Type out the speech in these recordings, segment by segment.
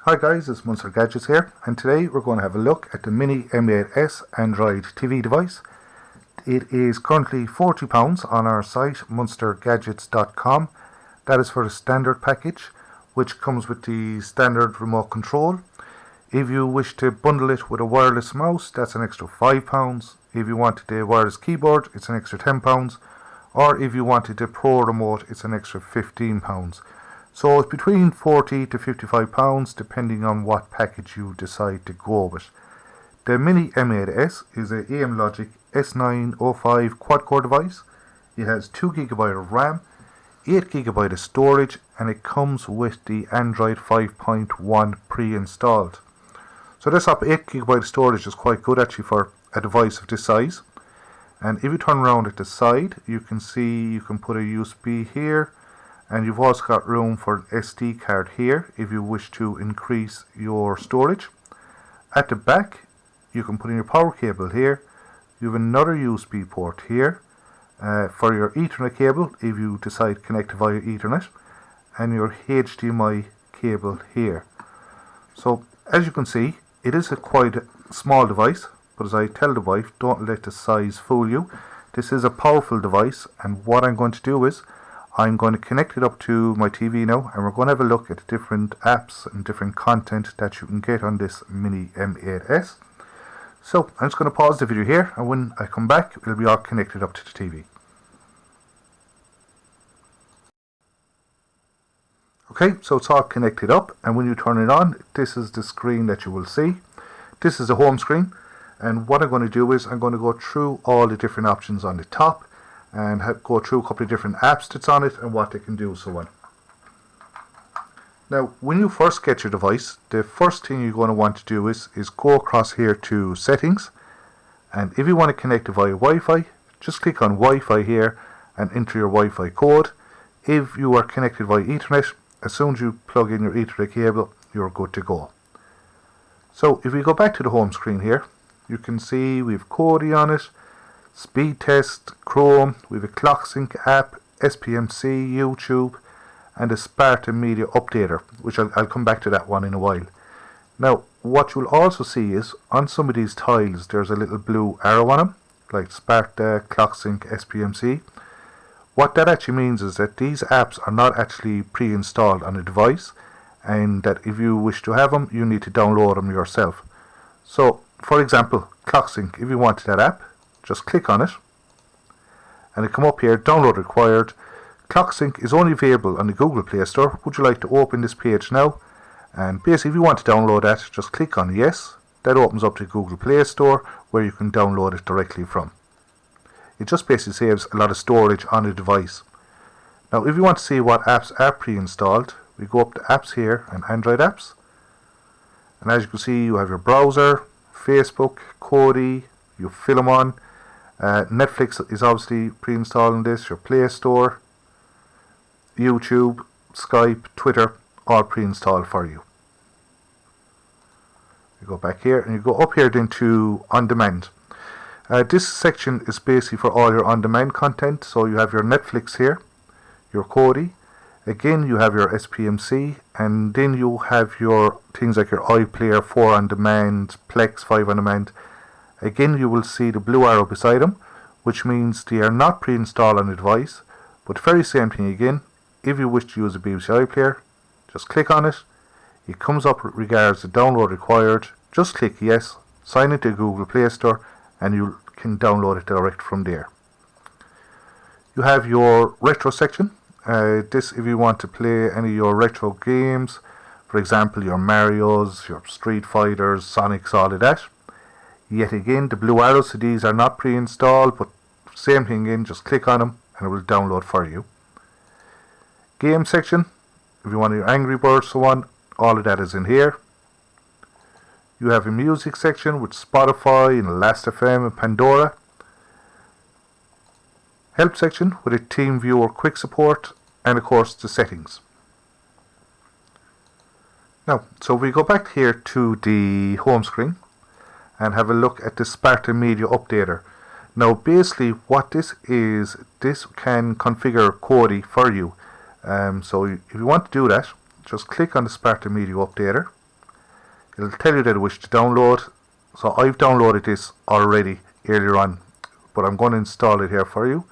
Hi guys, it's Munster Gadgets here, and today we're going to have a look at the mini M8s Android TV device. It is currently £40 on our site munstergadgets.com. That is for the standard package, which comes with the standard remote control. If you wish to bundle it with a wireless mouse, that's an extra £5. If you wanted the wireless keyboard, it's an extra £10. Or if you wanted the Pro remote, it's an extra £15. So it's between £40 to £55 depending on what package you decide to go with. The Mini M8s is a AM Logic S905 quad-core device. It has 2GB of RAM, 8GB of storage, and it comes with the Android 5.1 pre-installed. So this up 8GB of storage is quite good actually for a device of this size. And if you turn around at the side, you can see you can put a USB here. And you've also got room for an SD card here if you wish to increase your storage. At the back, you can put in your power cable here. You have another USB port here for your Ethernet cable if you decide to connect via Ethernet, and your HDMI cable here. So as you can see, it is a quite small device, but as I tell the wife, don't let the size fool you. This is a powerful device, and what I'm going to do is I'm going to connect it up to my TV now, and we're going to have a look at different apps and different content that you can get on this Mini M8s. So I'm just going to pause the video here, and when I come back it'll be all connected up to the TV. Okay, so it's all connected up, and when you turn it on, this is the screen that you will see. This is the home screen, and what I'm going to do is I'm going to go through all the different options on the top and go through a couple of different apps that's on it and what they can do, so on. Now, when you first get your device, the first thing you're going to want to do is go across here to settings, and if you want to connect it via Wi-Fi, just click on Wi-Fi here and enter your Wi-Fi code. If you are connected via Ethernet, as soon as you plug in your Ethernet cable, you're good to go. So if we go back to the home screen here, you can see we have Kodi on it, Speed Test, Chrome, we have a ClockSync app, SPMC, YouTube, and a Spout Media Updater, which I'll come back to that one in a while. Now, what you'll also see is on some of these tiles there's a little blue arrow on them, like Spout, ClockSync, SPMC. What that actually means is that these apps are not actually pre-installed on a device, and that if you wish to have them, you need to download them yourself. So, for example, ClockSync, if you wanted that app, just click on it and it come up here, download required. ClockSync is only available on the Google Play Store. Would you like to open this page now? And basically if you want to download that, just click on yes. That opens up the Google Play Store where you can download it directly from. It just basically saves a lot of storage on the device. Now if you want to see what apps are pre-installed, we go up to apps here and Android apps. And as you can see, you have your browser, Facebook, Kodi, your film on. Netflix is obviously pre-installed in this, your Play Store, YouTube, Skype, Twitter, all pre-installed for you. You go back here and you go up here then to On Demand. This section is basically for all your on-demand content. So you have your Netflix here, your Kodi, again you have your SPMC, and then you have your things like your iPlayer 4 on demand, Plex 5 on demand. Again, you will see the blue arrow beside them, which means they are not pre-installed on the device. But very same thing again, if you wish to use a BBC iPlayer, just click on it. It comes up with regards to download required. Just click yes, sign into Google Play Store, and you can download it direct from there. You have your retro section. This if you want to play any of your retro games, for example your Marios, your Street Fighters, Sonics, all of that. Yet again, the blue arrows, so these are not pre-installed, but same thing again, just click on them and it will download for you. Game section, if you want your Angry Birds, so on, all of that is in here. You have a music section with Spotify and Last.fm and Pandora. Help section with a Team Viewer quick support, and of course the settings. Now, so we go back here to the home screen and have a look at the Spout Media Updater. Now basically what this is, this can configure Kodi for you. So if you want to do that, just click on the Spout Media Updater, It'll tell you that I wish to download. So I've downloaded this already earlier on, but I'm going to install it here for you.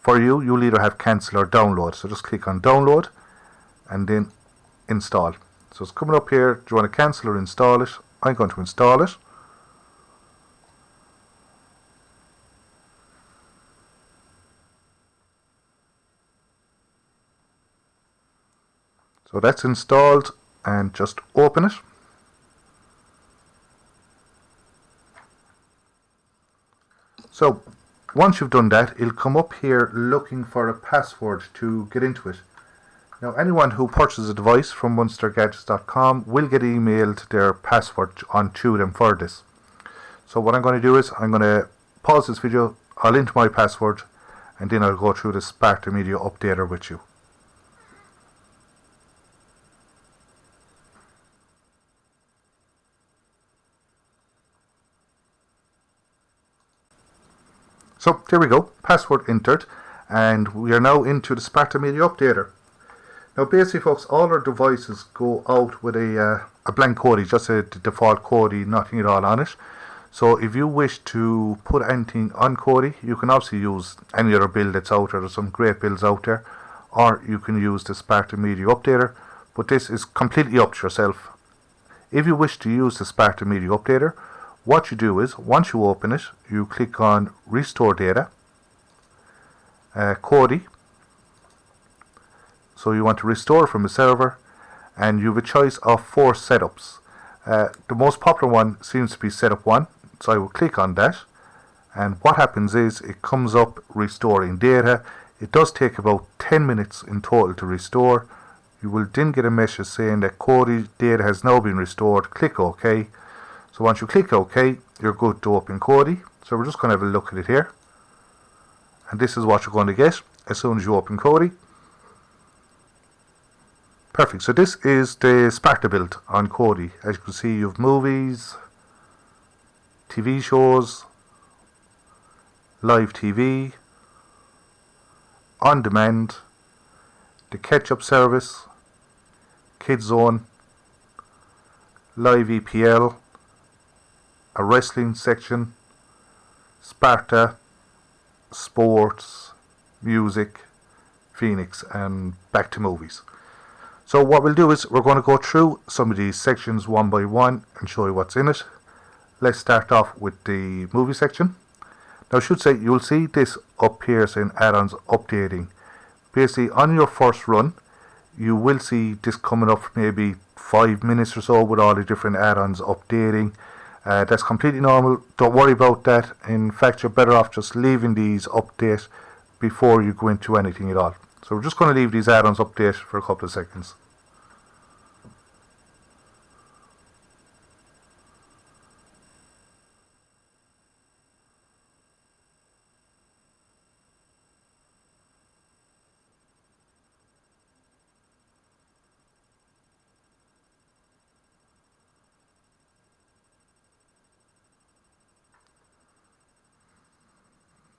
For you, you'll either have cancel or download. So just click on download and then install. So it's coming up here. Do you want to cancel or install it? I'm going to install it. So that's installed, and just open it. So once you've done that, it'll come up here looking for a password to get into it. Now anyone who purchases a device from MunsterGadgets.com will get emailed their password onto them for this. So what I'm going to do is I'm going to pause this video, I'll enter my password, and then I'll go through the Spout Media Updater with you. So there we go, password entered, and we are now into the Spout Media Updater. Now basically folks, all our devices go out with a blank codie, just a default codie, nothing at all on it. So if you wish to put anything on codie, you can obviously use any other build that's out there. There's some great builds out there, or you can use the Spout Media Updater, but this is completely up to yourself. If you wish to use the Spout Media Updater, what you do is, once you open it, you click on Restore Data, codie. So you want to restore from a server, and you have a choice of 4 setups. The most popular one seems to be setup 1, so I will click on that, and what happens is it comes up restoring data. It does take about 10 minutes in total to restore. You will then get a message saying that codie data has now been restored. Click OK. So once you click OK, you're good to open codie. So we're just going to have a look at it here, and this is what you're going to get as soon as you open codie. Perfect. So this is the Sparta build on codie. As you can see, you have movies, TV shows, live TV, on demand, the catch-up service, Kids Zone, live EPL, a wrestling section, Sparta, sports, music, Phoenix, and back to movies. So what we'll do is we're going to go through some of these sections one by one and show you what's in it. Let's start off with the movie section. Now I should say, you'll see this up here saying add-ons updating. Basically on your first run, you will see this coming up for maybe 5 minutes or so with all the different add-ons updating. That's completely normal, don't worry about that. In fact, you're better off just leaving these update before you go into anything at all. So we're just going to leave these add-ons update for a couple of seconds.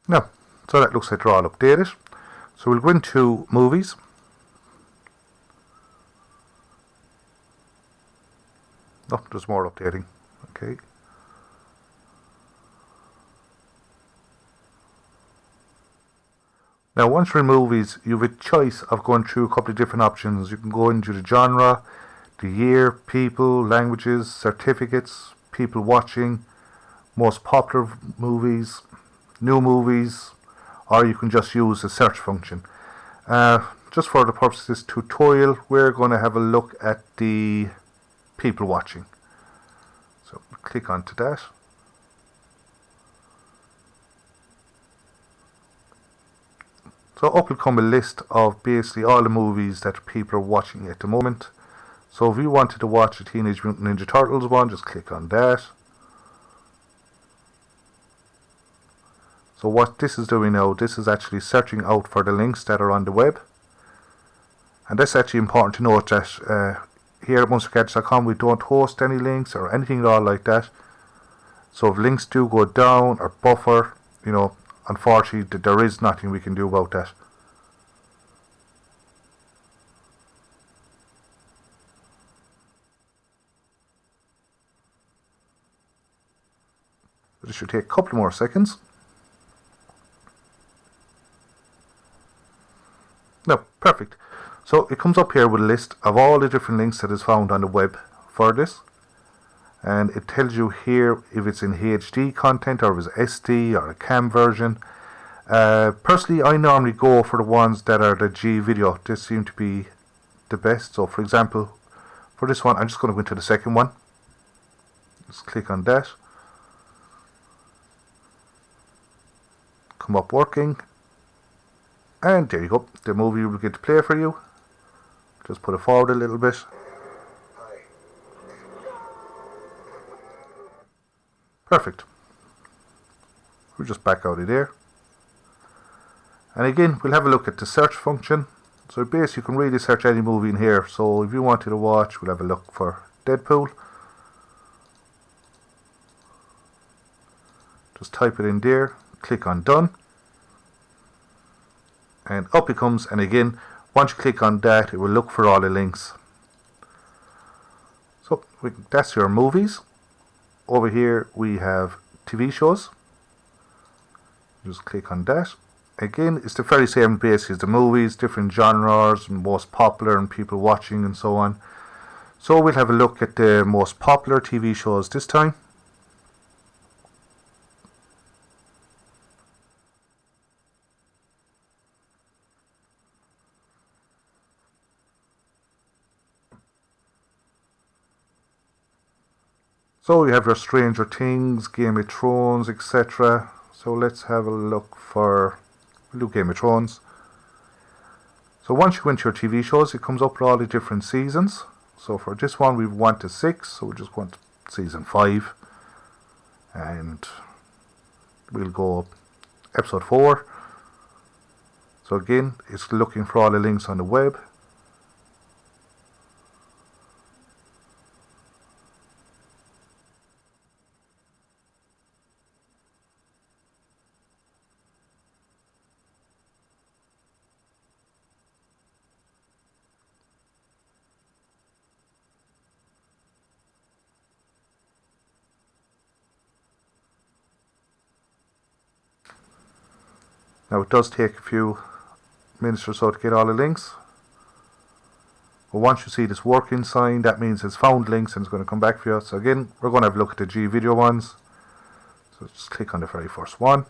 Now, so that looks like they're all updated. So we'll go into movies. Oh, there's more updating. Okay. Now once you're in movies, you have a choice of going through a couple of different options. You can go into the genre, the year, people, languages, certificates, people watching, most popular movies, new movies, or you can just use the search function. Just for the purpose of this tutorial, we're going to have a look at the people watching. So click onto that. So up will come a list of basically all the movies that people are watching at the moment. So if you wanted to watch the Teenage Mutant Ninja Turtles one, just click on that. So what this is doing now, this is actually searching out for the links that are on the web. And that's actually important to note that here at MunsterGadgets.com we don't host any links or anything at all like that. So if links do go down or buffer, you know, unfortunately there is nothing we can do about that. This should take a couple more seconds. No, perfect. So it comes up here with a list of all the different links that is found on the web for this. And it tells you here if it's in HD content or if it's SD or a CAM version. Personally, I normally go for the ones that are the G video. This seem to be the best. So for example, for this one, I'm just going to go into the second one. Just click on that. Come up working. And there you go. The movie will get to play for you. Just put it forward a little bit. Perfect. We'll just back out of there. And again, we'll have a look at the search function. So basically you can really search any movie in here. So if you wanted to watch, we'll have a look for Deadpool. Just type it in there, click on done. And up it comes, and again, once you click on that, it will look for all the links. So that's your movies. Over here we have TV shows. Just click on that. Again, it's the very same basics as the movies, different genres, most popular and people watching and so on. So we'll have a look at the most popular TV shows this time. So you have your Stranger Things, Game of Thrones, etc. So let's have a look for Game of Thrones. So once you went to your TV shows, it comes up with all the different seasons. So for this one, we've 1 to 6, so we'll just go on to season 5. And we'll go episode 4. So again, it's looking for all the links on the web. Now it does take a few minutes or so to get all the links. But once you see this working sign, that means it's found links and it's going to come back for you. So again, we're going to have a look at the G video ones. So just click on the very first one.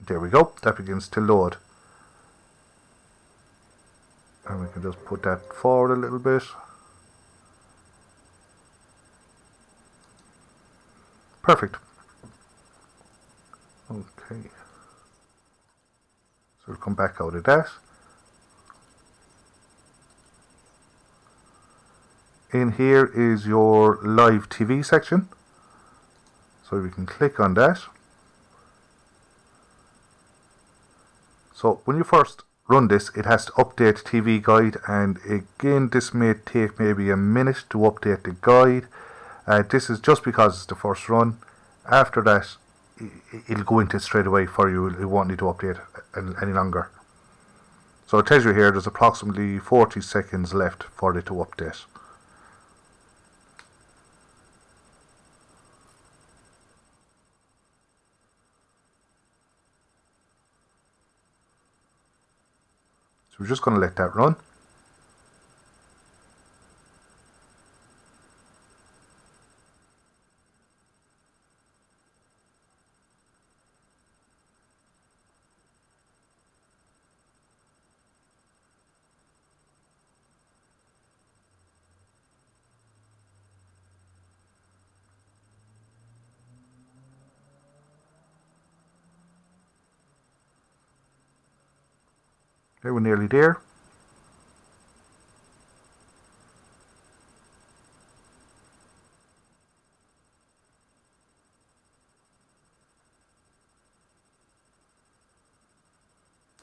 There we go, that begins to load. And we can just put that forward a little bit. Perfect. Okay. So we'll come back out of that. In here is your live TV section. So we can click on that. So when you first run this, it has to update TV guide, and again this may take maybe a minute to update the guide. This is just because it's the first run. After that it'll go into it straight away for you. It won't need to update any longer. So it tells you here there's approximately 40 seconds left for it to update. So we're just going to let that run. Okay, we're nearly there.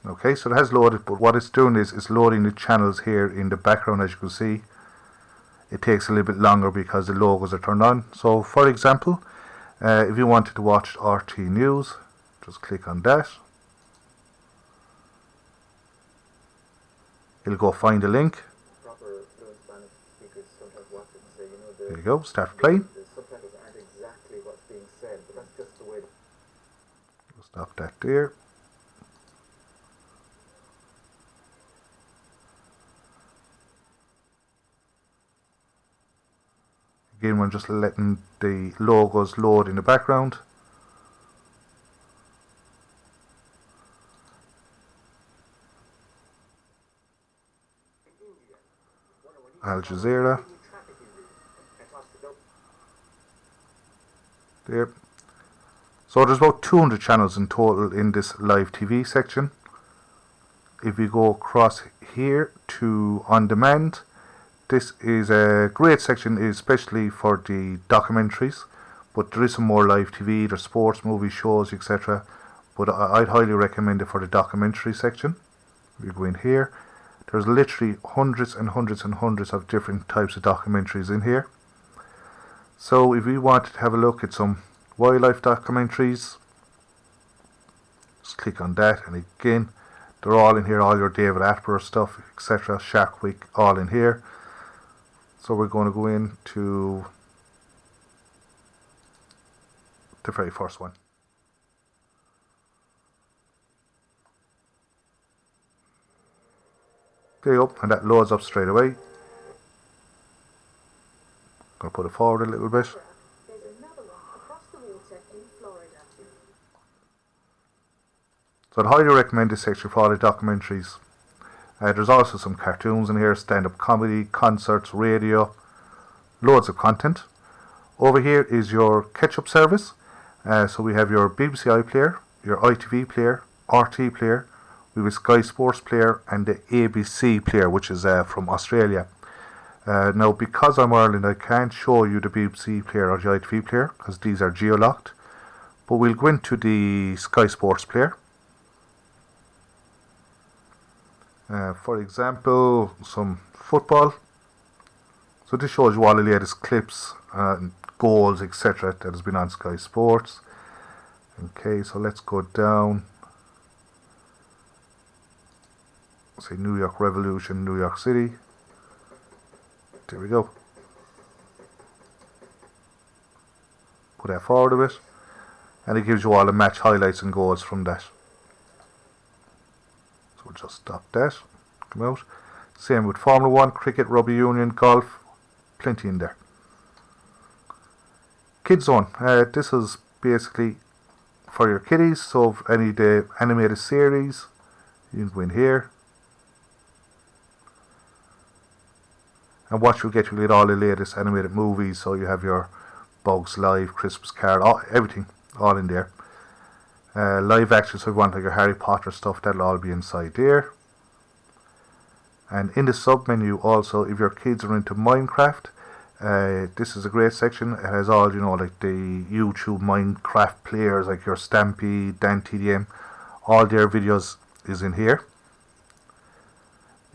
Okay, so it has loaded, but what it's doing is it's loading the channels here in the background. As you can see, it takes a little bit longer because the logos are turned on. So for example, if you wanted to watch RT News, Just click on that. It'll go find a link. There you go, start playing. Stop that there. Again, we're just letting the logos load in the background. Al Jazeera. There. So there's about 200 channels in total in this live TV section. If we go across here to on demand, this is a great section, especially for the documentaries, but there is some more live TV, there's sports, movies, shows, etc. But I'd highly recommend it for the documentary section. We go in here, there's literally hundreds and hundreds and hundreds of different types of documentaries in here. So if we wanted to have a look at some wildlife documentaries, just click on that, and again, they're all in here, all your David Attenborough stuff, etc. Shark Week, all in here. So we're going to go into the very first one. There you go, and that loads up straight away. I'm going to put it forward a little bit. So I'd highly recommend this section for all the documentaries. There's also some cartoons in here, stand-up comedy, concerts, radio, loads of content. Over here is your catch-up service. So we have your BBC iPlayer, your ITV player, RT player, we have a Sky Sports player and the ABC player, which is from Australia. Now because I'm Ireland, I can't show you the BBC player or the ITV player because these are geo-locked. But we'll go into the Sky Sports player. For example, some football. So this shows you all the latest clips and goals, etc. that has been on Sky Sports. Okay, so let's go down. Say New York Revolution, New York City. There we go. Put that forward a bit, and it gives you all the match highlights and goals from that. So we'll just stop that. Come out. Same with Formula 1, cricket, rugby union, golf. Plenty in there. Kids Zone. This is basically for your kiddies. So if any of the animated series, you can go in here. And what you'll get all the latest animated movies. So you have your Bugs Live, Christmas Card, everything, all in there. Live action, so if you want like your Harry Potter stuff, that'll all be inside there. And in the sub menu also, if your kids are into Minecraft, this is a great section. It has all, like the YouTube Minecraft players, like your Stampy, Dan TDM, all their videos is in here.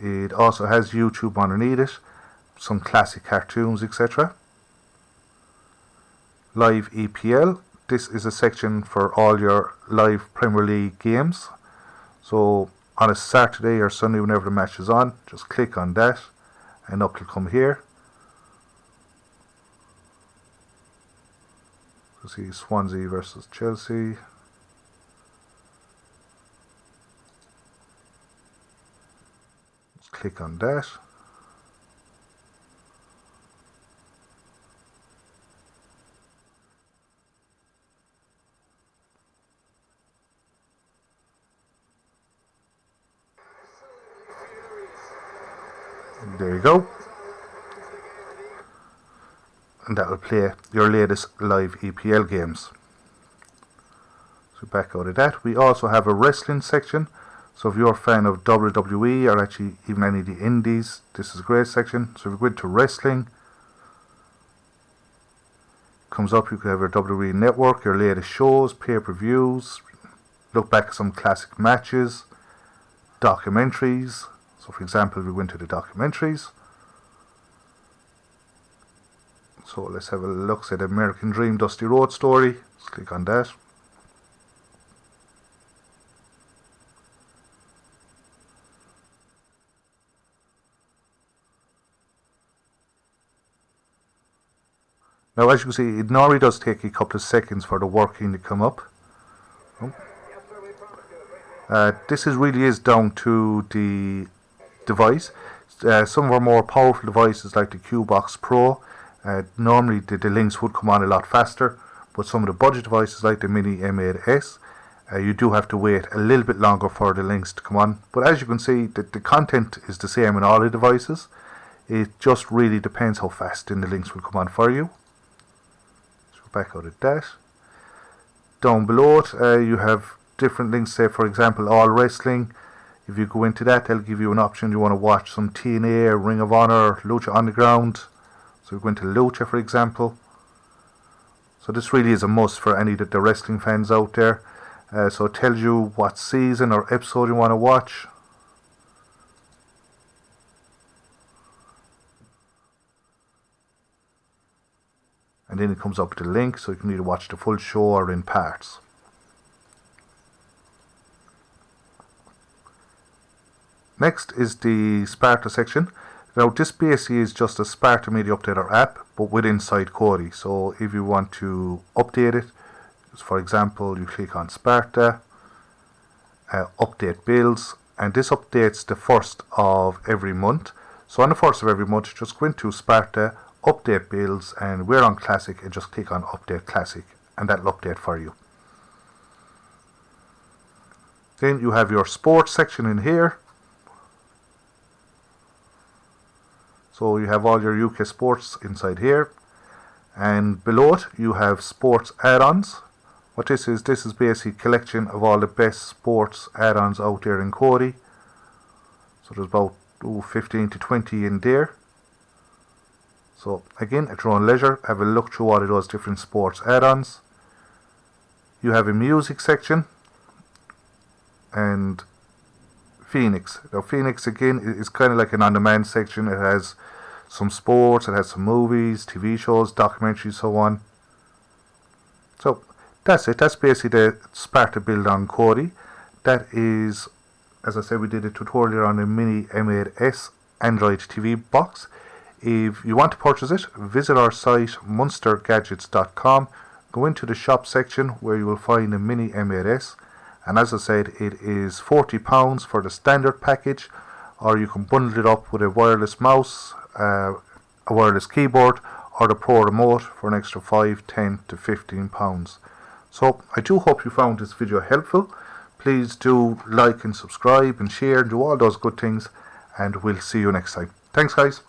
It also has YouTube underneath it, some classic cartoons, etc. Live EPL. This is a section for all your live Premier League games. So on a Saturday or Sunday, whenever the match is on, just click on that and up will come here. So see Swansea versus Chelsea. Just click on that. There you go. And that will play your latest live EPL games. So back out of that, we also have a wrestling section. So if you're a fan of WWE or actually even any of the indies, this is a great section. So if you go into wrestling, comes up, you can have your WWE network, your latest shows, pay-per-views, look back at some classic matches, documentaries. So for example, we went to the documentaries. So let's have a look at the American Dream Dusty Road story. Let's click on that. Now as you can see, it normally does take a couple of seconds for the working to come up. This really is down to the device. Some of our more powerful devices like the Qbox Pro, normally the links would come on a lot faster, but some of the budget devices like the Mini M8s, you do have to wait a little bit longer for the links to come on. But as you can see, the content is the same in all the devices. It just really depends how fast then the links will come on for you. Let's go back out of that. Down below it, you have different links. Say for example, all wrestling. If you go into that, they'll give you an option. You want to watch some TNA, Ring of Honor, Lucha Underground. So you go into Lucha, for example. So this really is a must for any of the wrestling fans out there. So it tells you what season or episode you want to watch. And then it comes up with the link, so you can either watch the full show or in parts. Next is the Sparta section. Now this basically is just a Sparta Media Updater app, but with inside Kodi. So if you want to update it, for example, you click on Sparta, update bills, and this updates the 1st of every month. So on the 1st of every month, just go into Sparta, update bills, and we're on Classic, and just click on Update Classic, and that'll update for you. Then you have your sports section in here. So you have all your UK sports inside here, and below it you have sports add-ons. What this is basically a collection of all the best sports add-ons out there in Kodi. So there's about 15 to 20 in there. So again, at your own leisure, have a look through all of those different sports add-ons. You have a music section and Phoenix. Now Phoenix again is kind of like an on-demand section. It has some sports, it has some movies, TV shows, documentaries, so on. So that's it. That's basically the Sparta build on Kodi. That is, as I said, we did a tutorial on a Mini M8s Android TV box. If you want to purchase it, visit our site munstergadgets.com. Go into the shop section where you will find a Mini M8s. And as I said, it is £40 for the standard package, or you can bundle it up with a wireless mouse, a wireless keyboard, or the Pro remote for an extra £5, £10 to £15. So I do hope you found this video helpful. Please do like and subscribe and share and do all those good things, and we'll see you next time. Thanks guys.